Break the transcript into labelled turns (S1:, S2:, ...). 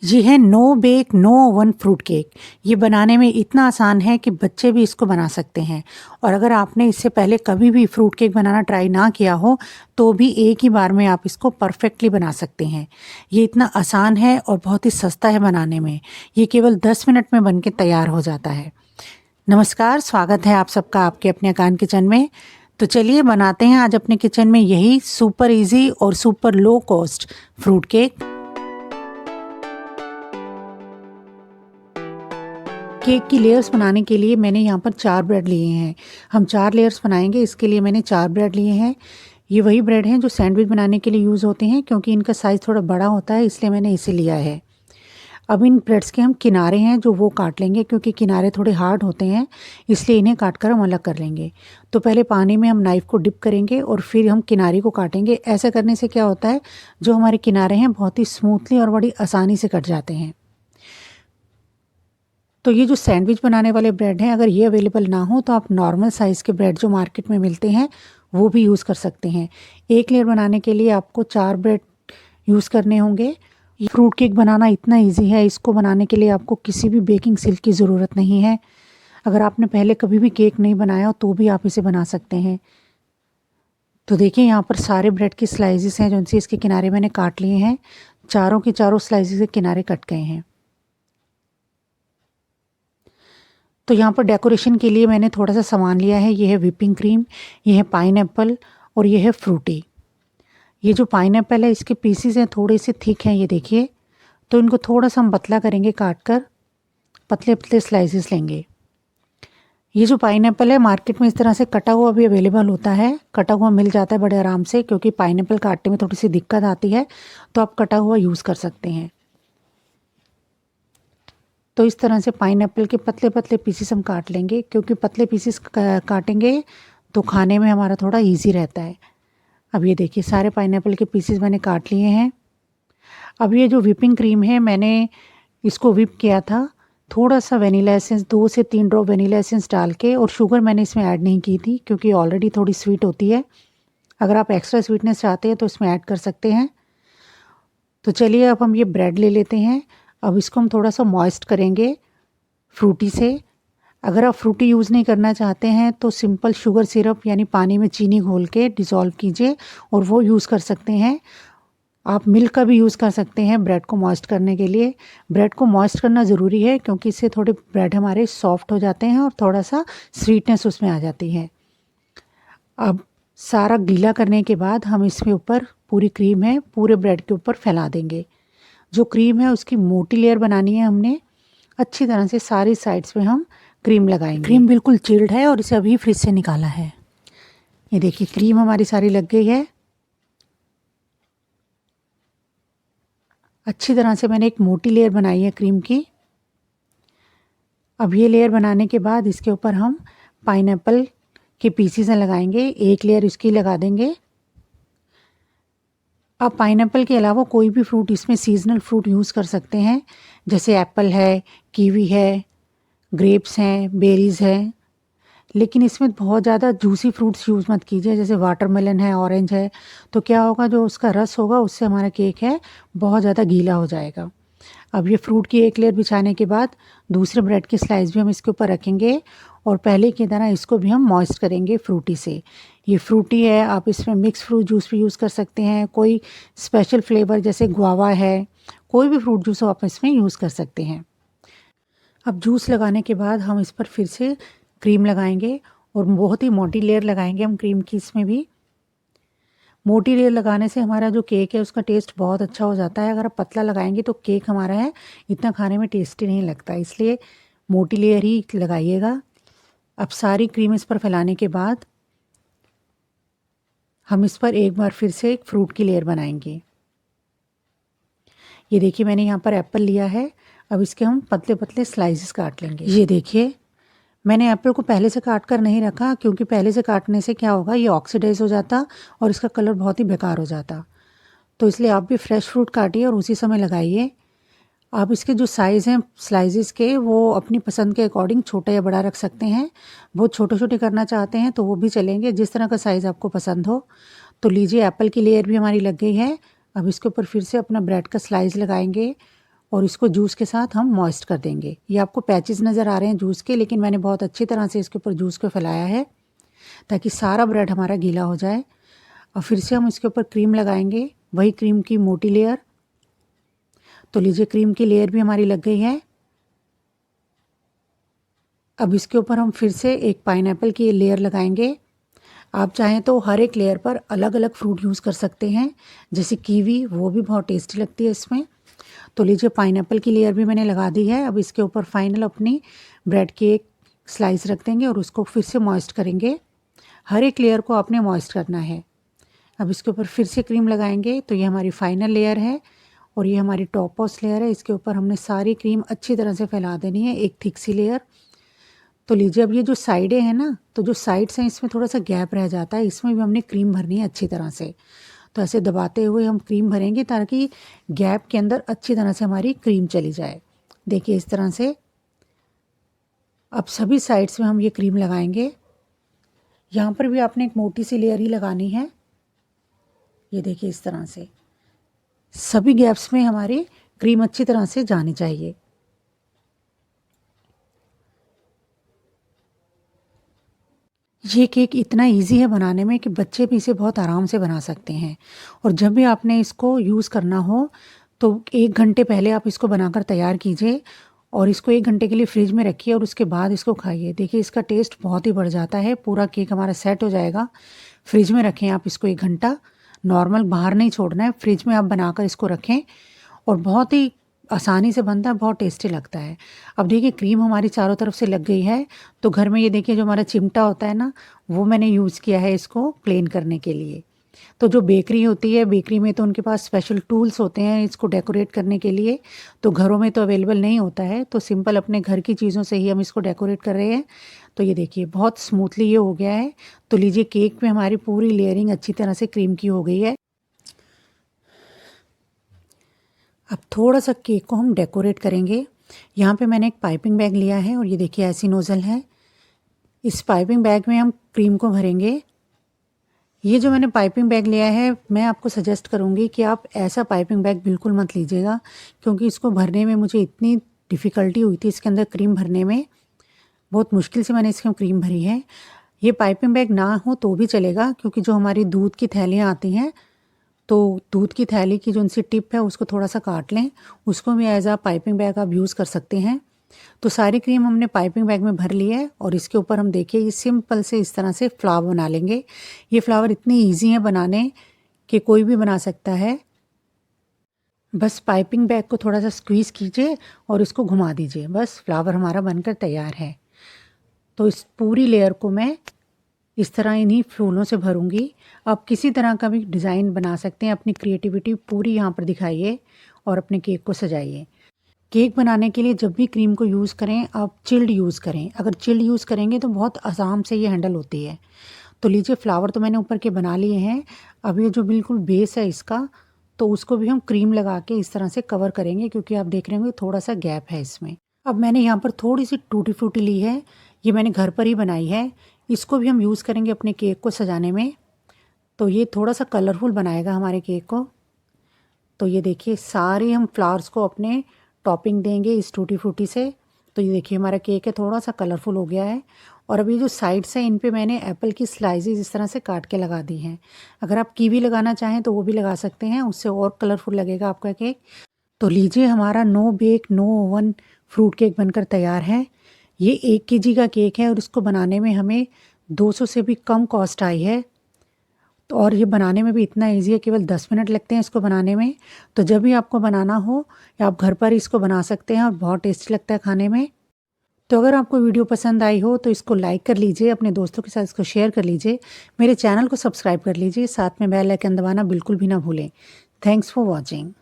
S1: ये है no bake no oven fruit cake. ये बनाने में इतना आसान है कि बच्चे भी इसको बना सकते हैं। और अगर आपने इससे पहले कभी भी फ्रूट केक बनाना ट्राई ना किया हो तो भी एक ही बार में आप इसको परफेक्टली बना सकते हैं। ये इतना आसान है और बहुत ही सस्ता है बनाने में। ये केवल 10 मिनट में बन के तैयार हो जाता है। नमस्कार, स्वागत है आप सबका आपके अपने अकान किचन में। तो चलिए बनाते हैं आज अपने किचन में यही सुपर इजी और super low cost fruit cake. Cake की लेयर्स बनाने के लिए मैंने यहाँ पर 4 ब्रेड लिए हैं। हम 4 लेयर्स बनाएंगे, इसके लिए मैंने 4 ब्रेड लिए हैं। ये वही ब्रेड हैं जो सैंडविच बनाने के लिए यूज़ होते हैं, क्योंकि इनका साइज़ थोड़ा बड़ा होता है, इसलिए मैंने इसे लिया है। अब इन ब्रेड्स के हम किनारे हैं जो वो काट लेंगे, क्योंकि किनारे थोड़े हार्ड होते हैं, इसलिए इन्हें काट कर हम अलग कर लेंगे। तो पहले पानी में हम नाइफ़ को डिप करेंगे और फिर हम किनारे को काटेंगे। ऐसा करने से क्या होता है, जो हमारे किनारे हैं बहुत ही स्मूथली और बड़ी आसानी से कट जाते हैं। तो ये जो सैंडविच बनाने वाले ब्रेड हैं, अगर ये अवेलेबल ना हो तो आप नॉर्मल साइज़ के ब्रेड जो मार्केट में मिलते हैं वो भी यूज़ कर सकते हैं। एक लेयर बनाने के लिए आपको 4 ब्रेड यूज़ करने होंगे। ये फ्रूट केक बनाना इतना इजी है, इसको बनाने के लिए आपको किसी भी बेकिंग सिल्क की ज़रूरत नहीं है। अगर आपने पहले कभी भी केक नहीं बनाया हो तो भी आप इसे बना सकते हैं। तो देखिए, यहाँ पर सारे ब्रेड की स्लाइसेस हैं, जो उनसे इसके किनारे मैंने काट लिए हैं। चारों के चारों स्लाइसेस के किनारे कट गए हैं। तो यहाँ पर डेकोरेशन के लिए मैंने थोड़ा सा सामान लिया है। ये है व्हिपिंग क्रीम, ये है पाइनएप्पल और ये है फ्रूटी। ये जो पाइनएप्पल है इसके पीसेस हैं थोड़े से थिक हैं, ये देखिए। तो इनको थोड़ा सा हम पतला करेंगे, काट कर पतले पतले स्लाइसेस लेंगे। ये जो पाइनएप्पल है मार्केट में इस तरह से कटा हुआ भी अवेलेबल होता है, कटा हुआ मिल जाता है बड़े आराम से, क्योंकि पाइनएप्पल काटने में थोड़ी सी दिक्कत आती है, तो आप कटा हुआ यूज़ कर सकते हैं। तो इस तरह से पाइनएप्पल के पतले पतले पीसेस हम काट लेंगे, क्योंकि पतले पीसेस काटेंगे तो खाने में हमारा थोड़ा इजी रहता है। अब ये देखिए, सारे पाइनएप्पल के पीसेस मैंने काट लिए हैं। अब ये जो व्हिपिंग क्रीम है, मैंने इसको व्हिप किया था। थोड़ा सा वेनिला एसेंस, 2 से 3 ड्रॉप वेनिला एसेंस डाल के, और शुगर मैंने इसमें ऐड नहीं की थी क्योंकि ऑलरेडी थोड़ी स्वीट होती है। अगर आप एक्स्ट्रा स्वीटनेस चाहते हैं तो इसमें ऐड कर सकते हैं। तो चलिए अब हम ये ब्रेड ले लेते हैं। अब इसको हम थोड़ा सा मॉइस्ट करेंगे फ्रूटी से। अगर आप फ्रूटी यूज़ नहीं करना चाहते हैं तो सिंपल शुगर सिरप यानी पानी में चीनी घोल के डिज़ोल्व कीजिए और वो यूज़ कर सकते हैं। आप मिल्क का भी यूज़ कर सकते हैं ब्रेड को मॉइस्ट करने के लिए। ब्रेड को मॉइस्ट करना ज़रूरी है, क्योंकि इससे थोड़े ब्रेड हमारे सॉफ्ट हो जाते हैं और थोड़ा सा स्वीटनेस उसमें आ जाती है। अब सारा गीला करने के बाद हम इसमें ऊपर पूरी क्रीम है पूरे ब्रेड के ऊपर फैला देंगे। जो क्रीम है उसकी मोटी लेयर बनानी है हमने। अच्छी तरह से सारी साइड्स पे हम क्रीम लगाएंगे। क्रीम बिल्कुल चिल्ड है और इसे अभी फ्रिज से निकाला है। ये देखिए, क्रीम हमारी सारी लग गई है। अच्छी तरह से मैंने एक मोटी लेयर बनाई है क्रीम की। अब ये लेयर बनाने के बाद इसके ऊपर हम पाइनएप्पल के पीसेस लगाएंगे। एक लेयर इसकी लगा देंगे। आप पाइनएप्पल के अलावा कोई भी फ्रूट, इसमें सीजनल फ्रूट यूज़ कर सकते हैं, जैसे एप्पल है, कीवी है, ग्रेप्स हैं, बेरीज़ हैं। लेकिन इसमें बहुत ज़्यादा जूसी फ्रूट्स यूज़ मत कीजिए, जैसे वाटरमेलन है, ऑरेंज है। तो क्या होगा, जो उसका रस होगा उससे हमारा केक है बहुत ज़्यादा गीला हो जाएगा। अब ये फ्रूट की एक लेयर बिछाने के बाद दूसरे ब्रेड की स्लाइस भी हम इसके ऊपर रखेंगे और पहले की तरह इसको भी हम मॉइस्ट करेंगे फ्रूटी से। ये फ्रूटी है, आप इसमें मिक्स फ्रूट जूस भी यूज़ कर सकते हैं। कोई स्पेशल फ्लेवर जैसे गुआवा है, कोई भी फ्रूट जूस आप इसमें यूज़ कर सकते हैं। अब जूस लगाने के बाद हम इस पर फिर से क्रीम लगाएंगे और बहुत ही मोटी लेयर लगाएंगे हम क्रीम की। इसमें भी मोटी लेयर लगाने से हमारा जो केक है उसका टेस्ट बहुत अच्छा हो जाता है। अगर आप पतला लगाएंगे तो केक हमारा है इतना खाने में टेस्टी नहीं लगता, इसलिए मोटी लेयर ही लगाइएगा। अब सारी क्रीम इस पर फैलाने के बाद हम इस पर एक बार फिर से एक फ्रूट की लेयर बनाएंगे। ये देखिए, मैंने यहाँ पर एप्पल लिया है। अब इसके हम पतले पतले स्लाइसेस काट लेंगे। ये देखिए, मैंने एप्पल को पहले से काट कर नहीं रखा, क्योंकि पहले से काटने से क्या होगा, ये ऑक्सीडाइज हो जाता और इसका कलर बहुत ही बेकार हो जाता। तो इसलिए आप भी फ्रेश फ्रूट काटिए और उसी समय लगाइए। आप इसके जो साइज़ हैं स्लाइसेस के, वो अपनी पसंद के अकॉर्डिंग छोटा या बड़ा रख सकते हैं। बहुत छोटे छोटे करना चाहते हैं तो वो भी चलेंगे, जिस तरह का साइज़ आपको पसंद हो। तो लीजिए, एप्पल की लेयर भी हमारी लग गई है। अब इसके ऊपर फिर से अपना ब्रेड का स्लाइस लगाएंगे और इसको जूस के साथ हम मॉइस्ट कर देंगे। ये आपको पैचेस नज़र आ रहे हैं जूस के, लेकिन मैंने बहुत अच्छी तरह से इसके ऊपर जूस को फैलाया है ताकि सारा ब्रेड हमारा गीला हो जाए। और फिर से हम इसके ऊपर क्रीम लगाएंगे, वही क्रीम की मोटी लेयर। तो लीजिए क्रीम की लेयर भी हमारी लग गई है। अब इसके ऊपर हम फिर से एक पाइनएप्पल की लेयर लगाएंगे। आप चाहें तो हर एक लेयर पर अलग अलग फ्रूट यूज़ कर सकते हैं, जैसे कीवी, वो भी बहुत टेस्टी लगती है इसमें। तो लीजिए पाइनएप्पल की लेयर भी मैंने लगा दी है। अब इसके ऊपर फाइनल अपनी ब्रेड की एक स्लाइस रख देंगे और उसको फिर से मॉइस्ट करेंगे। हर एक लेयर को आपने मॉइस्ट करना है। अब इसके ऊपर फिर से क्रीम लगाएंगे। तो ये हमारी फाइनल लेयर है और ये हमारी टॉप मोस्ट लेयर है। इसके ऊपर हमने सारी क्रीम अच्छी तरह से फैला देनी है, एक थिक सी लेयर। तो लीजिए अब ये जो साइडें हैं ना, तो जो साइड्स हैं इसमें थोड़ा सा गैप रह जाता है, इसमें भी हमने क्रीम भरनी है अच्छी तरह से। तो ऐसे दबाते हुए हम क्रीम भरेंगे ताकि गैप के अंदर अच्छी तरह से हमारी क्रीम चली जाए। देखिए इस तरह से अब सभी साइड्स में हम ये क्रीम लगाएंगे। यहाँ पर भी आपने एक मोटी सी लेयर ही लगानी है। ये देखिए इस तरह से सभी गैप्स में हमारी क्रीम अच्छी तरह से जानी चाहिए। ये केक इतना इजी है बनाने में कि बच्चे भी इसे बहुत आराम से बना सकते हैं। और जब भी आपने इसको यूज़ करना हो तो 1 घंटे पहले आप इसको बनाकर तैयार कीजिए और इसको 1 घंटे के लिए फ्रिज में रखिए और उसके बाद इसको खाइए। देखिए इसका टेस्ट बहुत ही बढ़ जाता है, पूरा केक हमारा सेट हो जाएगा। फ्रिज में रखें आप इसको 1 घंटा, नॉर्मल बाहर नहीं छोड़ना है, फ्रिज में आप बनाकर इसको रखें और बहुत ही आसानी से बनता है, बहुत टेस्टी लगता है। अब देखिए क्रीम हमारी चारों तरफ से लग गई है। तो घर में ये देखिए जो हमारा चिमटा होता है ना, वो मैंने यूज़ किया है इसको प्लेन करने के लिए। तो जो बेकरी होती है, बेकरी में तो उनके पास स्पेशल टूल्स होते हैं इसको डेकोरेट करने के लिए, तो घरों में तो अवेलेबल नहीं होता है। तो सिंपल अपने घर की चीज़ों से ही हम इसको डेकोरेट कर रहे हैं। तो ये देखिए बहुत स्मूथली ये हो गया है। तो लीजिए केक में हमारी पूरी लेयरिंग अच्छी तरह से क्रीम की हो गई है। अब थोड़ा सा केक को हम डेकोरेट करेंगे। यहाँ पे मैंने एक पाइपिंग बैग लिया है और ये देखिए ऐसी नोज़ल है। इस पाइपिंग बैग में हम क्रीम को भरेंगे। ये जो मैंने पाइपिंग बैग लिया है, मैं आपको सजेस्ट करूँगी कि आप ऐसा पाइपिंग बैग बिल्कुल मत लीजिएगा, क्योंकि इसको भरने में मुझे इतनी डिफ़िकल्टी हुई थी इसके अंदर क्रीम भरने में। बहुत मुश्किल से मैंने इसमें क्रीम भरी है। ये पाइपिंग बैग ना हो तो भी चलेगा, क्योंकि जो हमारी दूध की थैलियाँ आती हैं, तो दूध की थैली की जो उनसी टिप है उसको थोड़ा सा काट लें, उसको भी एज आ पाइपिंग बैग आप यूज़ कर सकते हैं। तो सारी क्रीम हमने पाइपिंग बैग में भर ली है और इसके ऊपर हम देखिए ये सिंपल से इस तरह से फ्लावर बना लेंगे। ये फ्लावर इतनी इजी है बनाने कि कोई भी बना सकता है। बस पाइपिंग बैग को थोड़ा सा स्क्वीज़ कीजिए और इसको घुमा दीजिए, बस फ्लावर हमारा बनकर तैयार है। तो इस पूरी लेयर को मैं इस तरह इन्हीं फूलों से भरूंगी। आप किसी तरह का भी डिज़ाइन बना सकते हैं, अपनी क्रिएटिविटी पूरी यहाँ पर दिखाइए और अपने केक को सजाइए। केक बनाने के लिए जब भी क्रीम को यूज़ करें आप चिल्ड यूज़ करें। अगर चिल्ड यूज़ करेंगे तो बहुत आराम से ये हैंडल होती है। तो लीजिए फ्लावर तो मैंने ऊपर के बना लिए हैं। अब ये जो बिल्कुल बेस है इसका, तो उसको भी हम क्रीम लगा के इस तरह से कवर करेंगे, क्योंकि आप देख रहे होंगे थोड़ा सा गैप है इसमें। अब मैंने यहाँ पर थोड़ी सी टूटी फ्रूटी ली है, ये मैंने घर पर ही बनाई है। इसको भी हम यूज़ करेंगे अपने केक को सजाने में। तो ये थोड़ा सा कलरफुल बनाएगा हमारे केक को। तो ये देखिए सारे हम फ्लावर्स को अपने टॉपिंग देंगे इस टूटी फ्रूटी से। तो ये देखिए हमारा केक है थोड़ा सा कलरफुल हो गया है। और अभी जो साइड्स हैं इन पे मैंने एप्पल की स्लाइसेस इस तरह से काट के लगा दी हैं। अगर आप कीवी लगाना चाहें तो वो भी लगा सकते हैं, उससे और कलरफुल लगेगा आपका केक। तो लीजिए हमारा no bake no oven fruit cake बनकर तैयार है। ये 1 केजी का केक है और इसको बनाने में हमें 200 से भी कम कॉस्ट आई है। तो और ये बनाने में भी इतना इजी है, केवल 10 मिनट लगते हैं इसको बनाने में। तो जब भी आपको बनाना हो या आप घर पर इसको बना सकते हैं और बहुत टेस्टी लगता है खाने में। तो अगर आपको वीडियो पसंद आई हो तो इसको लाइक कर लीजिए, अपने दोस्तों के साथ इसको शेयर कर लीजिए, मेरे चैनल को सब्सक्राइब कर लीजिए, साथ में बेल आइकन दबाना बिल्कुल भी ना भूलें। Thanks for watching.